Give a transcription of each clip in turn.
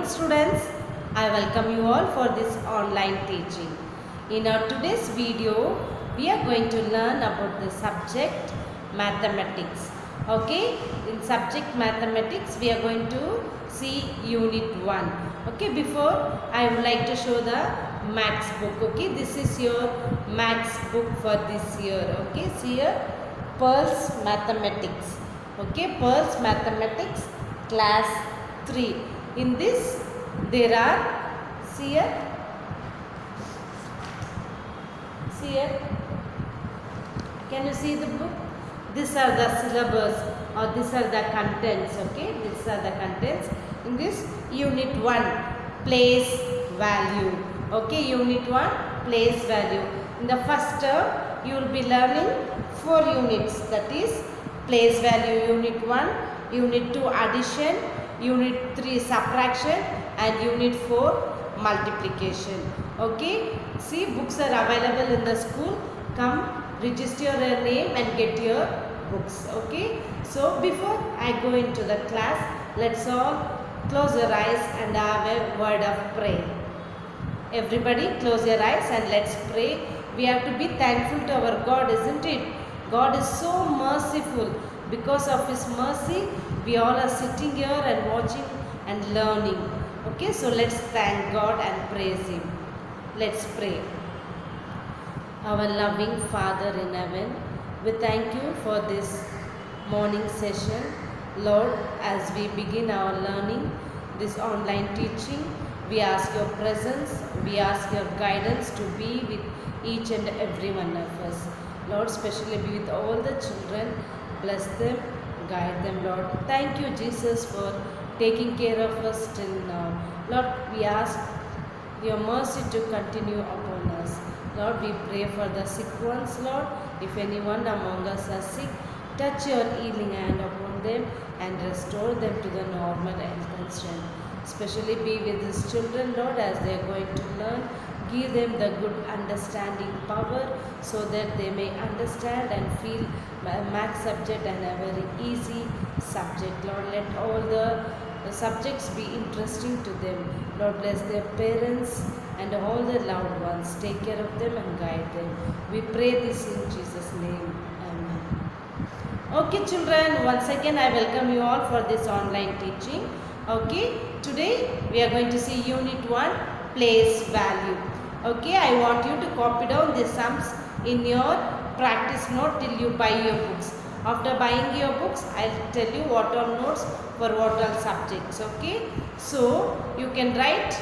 students, I welcome you all for this online teaching. In our today's video, we are going to learn about the subject mathematics. Okay, in subject mathematics, we are going to see unit 1. Okay, before I would like to show the maths book. Okay, this is your maths book for this year. Okay, see here, Pearls Mathematics. Okay, Pearls Mathematics class 3. In this there are, see here, can you see the book? These are the syllabus or these are the contents. Okay, these are the contents in this unit 1, place value. Okay, unit 1, place value. In the first term you will be learning 4 units, that is place value unit 1, unit 2 addition, unit 3 subtraction and unit 4 multiplication. Okay, see, books are available in the school. Come, register your name and get your books. Okay, so before I go into the class, let's all close your eyes and have a word of prayer. Everybody close your eyes and let's pray. We have to be thankful to our God, isn't it? God is so merciful. Because of His mercy, we all are sitting here and watching and learning. Okay, so let's thank God and praise Him. Let's pray. Our loving Father in heaven, we thank you for this morning session. Lord, as we begin our learning, this online teaching, we ask your presence, we ask your guidance to be with each and every one of us. Lord, especially be with all the children. Bless them, guide them, Lord. Thank you, Jesus, for taking care of us till now. Lord, we ask your mercy to continue upon us. Lord, we pray for the sick ones, Lord. If anyone among us are sick, touch your healing hand upon them and restore them to the normal health and strength. Especially be with these children, Lord, as they are going to learn. Give them the good understanding power so that they may understand and feel math subject and a very easy subject. Lord, let all the subjects be interesting to them. Lord, bless their parents and all the loved ones. Take care of them and guide them. We pray this in Jesus' name. Amen. Okay, children, once again I welcome you all for this online teaching. Okay, today we are going to see unit 1, place value. Okay, I want you to copy down the sums in your practice note till you buy your books. After buying your books, I'll tell you what all notes for what all subjects. Okay, so you can write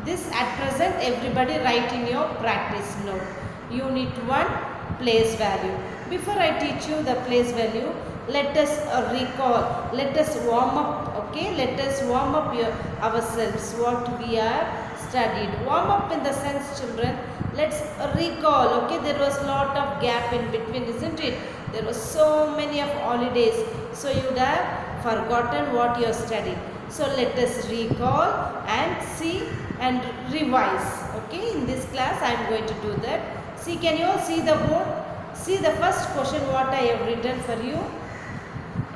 this at present. Everybody write in your practice note. Unit 1, place value. Before I teach you the place value, let us recall, let us warm up. Okay, let us warm up ourselves what we are studied. Warm up in the sense, children, let's recall. Okay, there was lot of gap in between, isn't it? There was so many of holidays, so you would have forgotten what you studied. So let us recall and see and revise. Okay, in this class I am going to do that. See, can you all see the board? See the first question what I have written for you.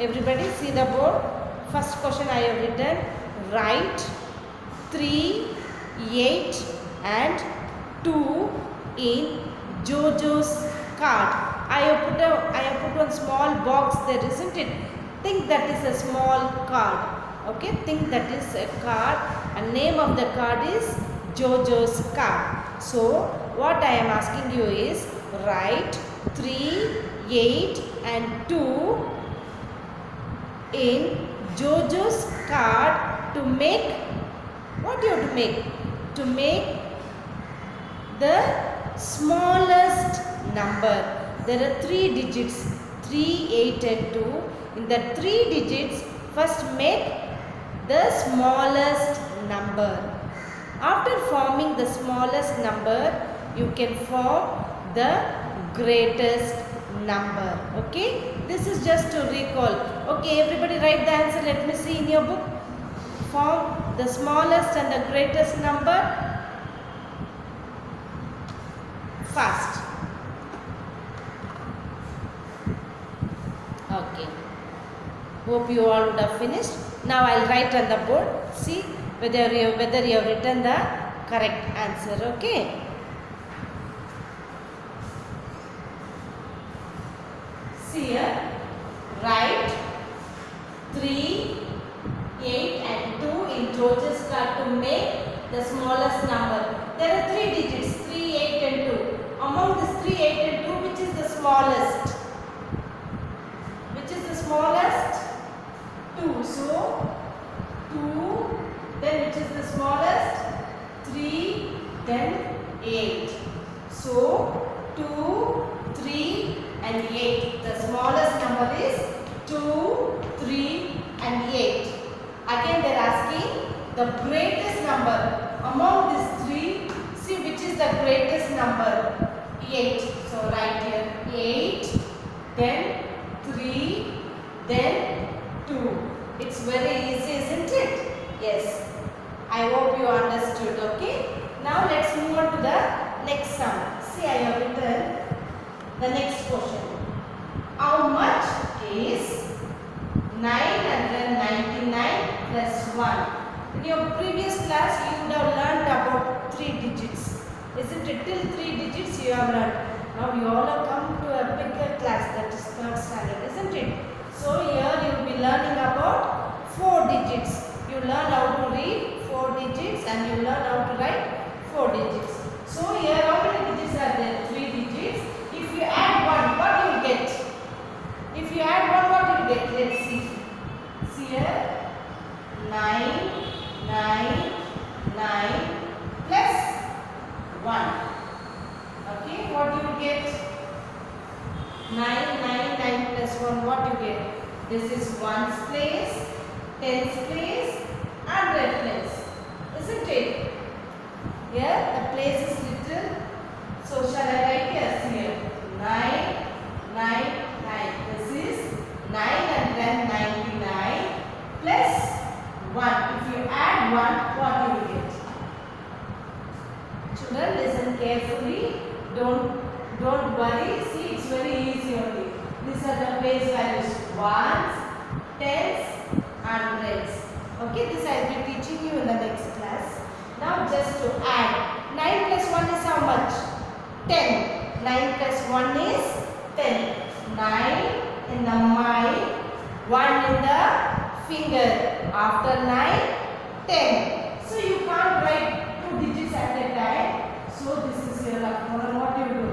Everybody see the board. First question I have written, write 3, 8 and 2 in Jojo's card. I have put one small box there, isn't it? Think that is a small card. Okay, think that is a card and name of the card is Jojo's card. So what I am asking you is write 3, 8 and 2 in Jojo's card to make, what you have to make? To make the smallest number. There are 3 digits, 3, 8 and 2. In the 3 digits, first make the smallest number. After forming the smallest number, you can form the greatest number. Okay, this is just to recall. Okay, everybody write the answer. Let me see in your book. Form the smallest and the greatest number fast. Okay, hope you all would have finished. Now I'll write on the board. See, whether you have written the correct answer. Okay. See here, write 3, 8 and 2 in George's card to make the smallest number. There are 3 digits, 3, 8 and 2. Among this 3, 8 and 2, which is the smallest? Which is the smallest? 2. So, 2, then which is the smallest? 3, then 8. So, 2, 3 and 8. The smallest number is 2, 3 and 8. Again they are asking the greatest number among these 3. See which is the greatest number? 8. So write here 8, then 3, then 2. It's very easy, isn't it? Yes. I hope you understood. Okay. Now let's move on to the next sum. See, I have written the next question. How much is 999 plus 1? In your previous class, you would have learned about 3 digits. Isn't it? Till 3 digits you have learned. Now you all have come to a bigger class, that is 3rd standard, isn't it? So here you will be learning about 4 digits. You learn how to read 4 digits and you learn how to write 4 digits. So here how many digits are there? 3 digits. If you add 1, what you will get? If you add 1, what you will get? Let's see. See here. 9, 9, 9 plus 1. Okay, what you will get? 9, 9, 9 plus 1, what you get? This is 1's place, 10's place, 100's place. Isn't it? Here the place is little. So shall I write here? See here. 9, 9, 9. This is 999 plus 1. If you add 1, what you will get? Children, listen carefully. Don't worry. See, it's very easy only. These are the place values: 1s, 10s, 100s. Okay, this I will be teaching you in the next class. Now just to add, 9 plus 1 is how much? 10. 9 plus 1 is 10. 9 in the mind, 1 in the finger. After 9, 10. So you can't write 2 digits at a time. So this is your problem. What you do?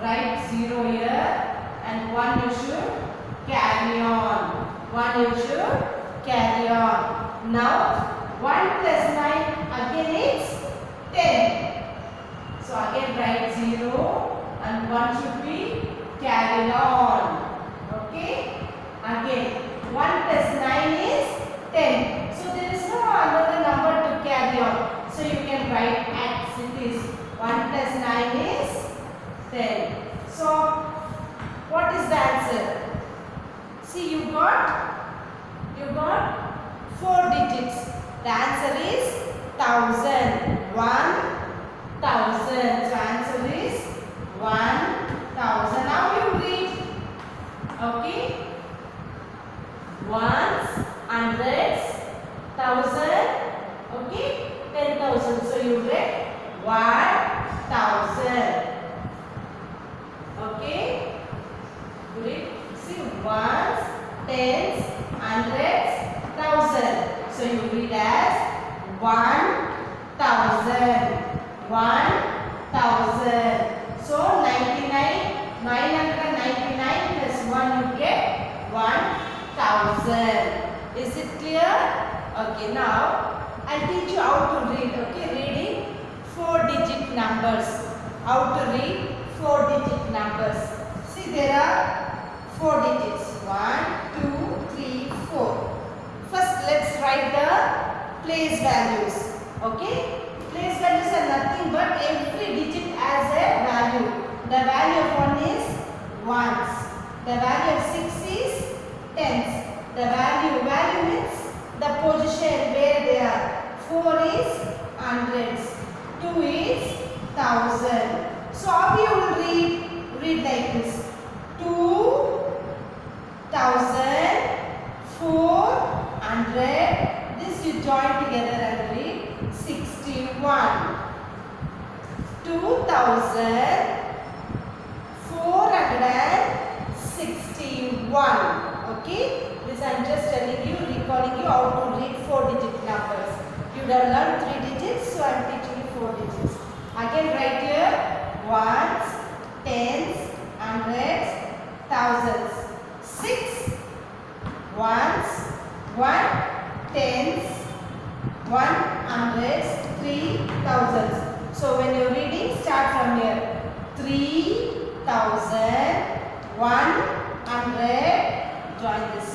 Write 0 here and 1 you should carry on. 1 you should carry on. Now 1 plus 9 again is 10. So again write 0 and 1 should be carried on. Okay. Again 1 plus 9 is 10. So there is no another number to carry on. So you can write as it is. 1 plus 9 is 10. So what is the answer? See, you got 4 digits. The answer is 1000. 1000. So answer is 1000. Now you read. Okay. Ones, hundreds, thousand. Okay. 10,000. So you read 1000. Okay. Read. See, ones, tens, hundreds, thousand. So you read as 1000. 1000. So 999 plus 1 you get 1000. Is it clear? Okay, now I'll teach you how to read. Okay, reading 4-digit numbers. How to read 4-digit numbers. See, there are 4 digits. 1, 2, 3, 4. First, let's write the place values. Okay? Place values are nothing but every digit has a value. The value of 1 is ones. The value of 6 is tens. The value means the position where they are. 4 is hundreds. 2 is thousand. So how you will read? Read like this. 2000, 400. This you join together and read 2461. Okay, this I am just telling you, recalling you how to read 4-digit numbers. You would have learned 3 digits, so I am teaching you 4 digits. Again write here ones, tens, hundreds, thousands. 6 ones, 1 tens, 1 hundreds, 3 thousands. So when you are reading, start from here. 3,100, join this.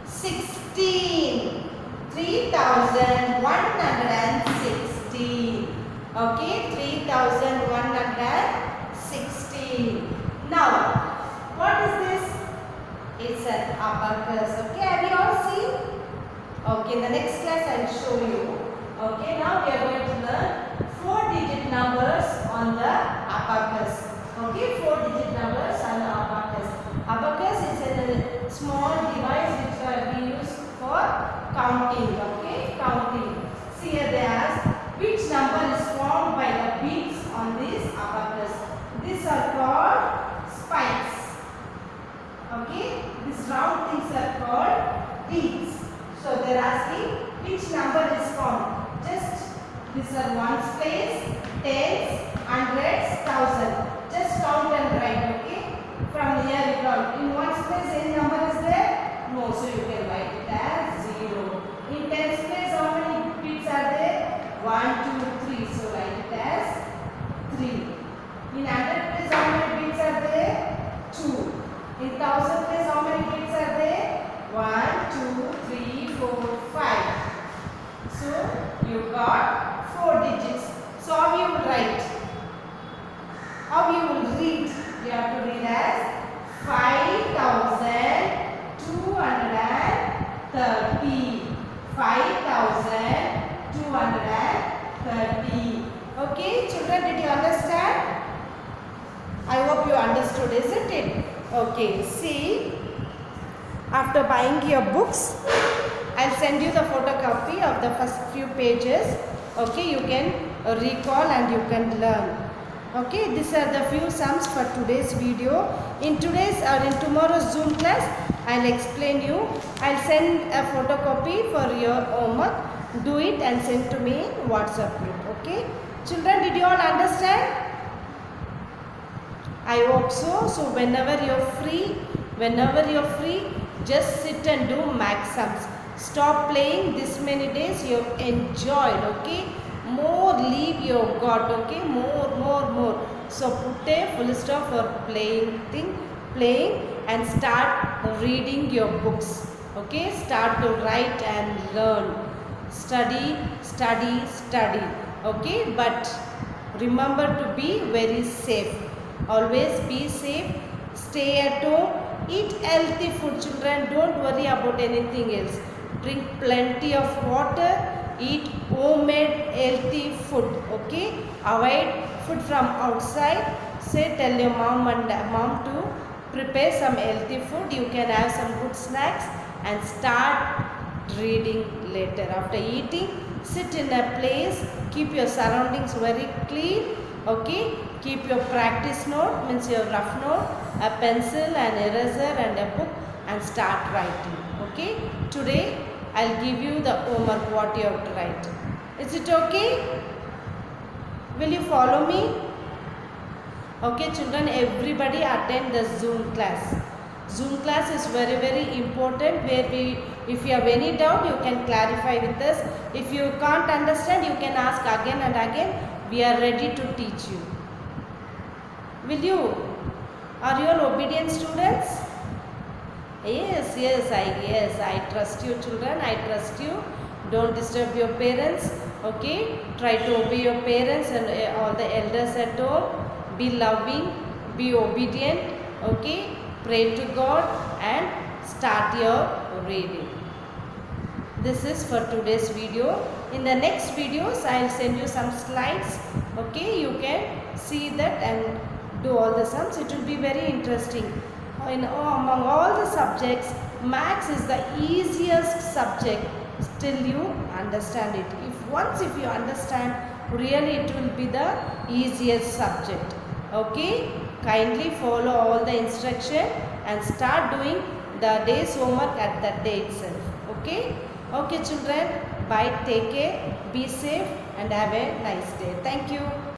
16, 3,116. Okay, 3,116. Now, what is this? It's an abacus. Okay, have you all seen? Okay, in the next class I will show you. Okay, now we are going to learn 4-digit numbers on the abacus. Okay, 4-digit numbers on the abacus. Abacus is a small device which we use for counting. Okay, counting. See here they ask which number is formed by the beads on this abacus. These are called spikes. Okay, these round things are called beads. So they are asking which number is formed. Just these are ones place, tens, hundreds, thousand. Just count and write. Okay, from here you count. In ones place any number is there? No, so you can write it as 0. In tens place how many beads are there? 1, 2, 3. So write it as 3. In hundred place how many beads are there? 2. In thousand place how many beads are there? 1, 2, 3, 4, 5. So you got 4 digits. So how you will write? How you will read? You have to read as 5,230. 5,230. Okay, children, did you understand? I hope you understood, isn't it? Okay, see, after buying your books, I'll send you the photocopy of the first few pages. Okay, you can recall and you can learn. Okay, these are the few sums for today's video. In today's or in tomorrow's Zoom class, I'll explain you. I'll send a photocopy for your homework. Do it and send to me in WhatsApp group. Okay, children, did you all understand? I hope so. So whenever you're free, just sit and do max sums. Stop playing this many days. You've enjoyed. Okay, more leave you got. Okay, more. So put a full stop for playing and start reading your books. Okay, start to write and learn. Study. Okay, but remember to be very safe. Always be safe. Stay at home. Eat healthy food, children. Don't worry about anything else. Drink plenty of water. Eat homemade healthy food. Okay. Avoid food from outside. Tell your mom to prepare some healthy food. You can have some good snacks and start reading later. After eating, sit in a place. Keep your surroundings very clean. Okay. Keep your practice note, means your rough note, a pencil, an eraser and a book, and start writing. Okay. Today I'll give you the homework what you have to write. Is it okay? Will you follow me? Okay, children, everybody attend the Zoom class. Zoom class is very important, where if you have any doubt, you can clarify with us. If you can't understand, you can ask again and again. We are ready to teach you. Will you? Are you all obedient students? Yes, I trust you, children. I trust you. Don't disturb your parents. Okay, try to obey your parents and all the elders at home. Be loving, be obedient. Okay, pray to God and start your reading. This is for today's video. In the next videos, I will send you some slides. Okay, you can see that and do all the sums. It will be very interesting. Among all the subjects, Maths is the easiest subject till you understand it. If you understand, really it will be the easiest subject. Okay, kindly follow all the instruction and start doing the day's homework at that day itself. Okay, okay children, bye, take care, be safe and have a nice day. Thank you.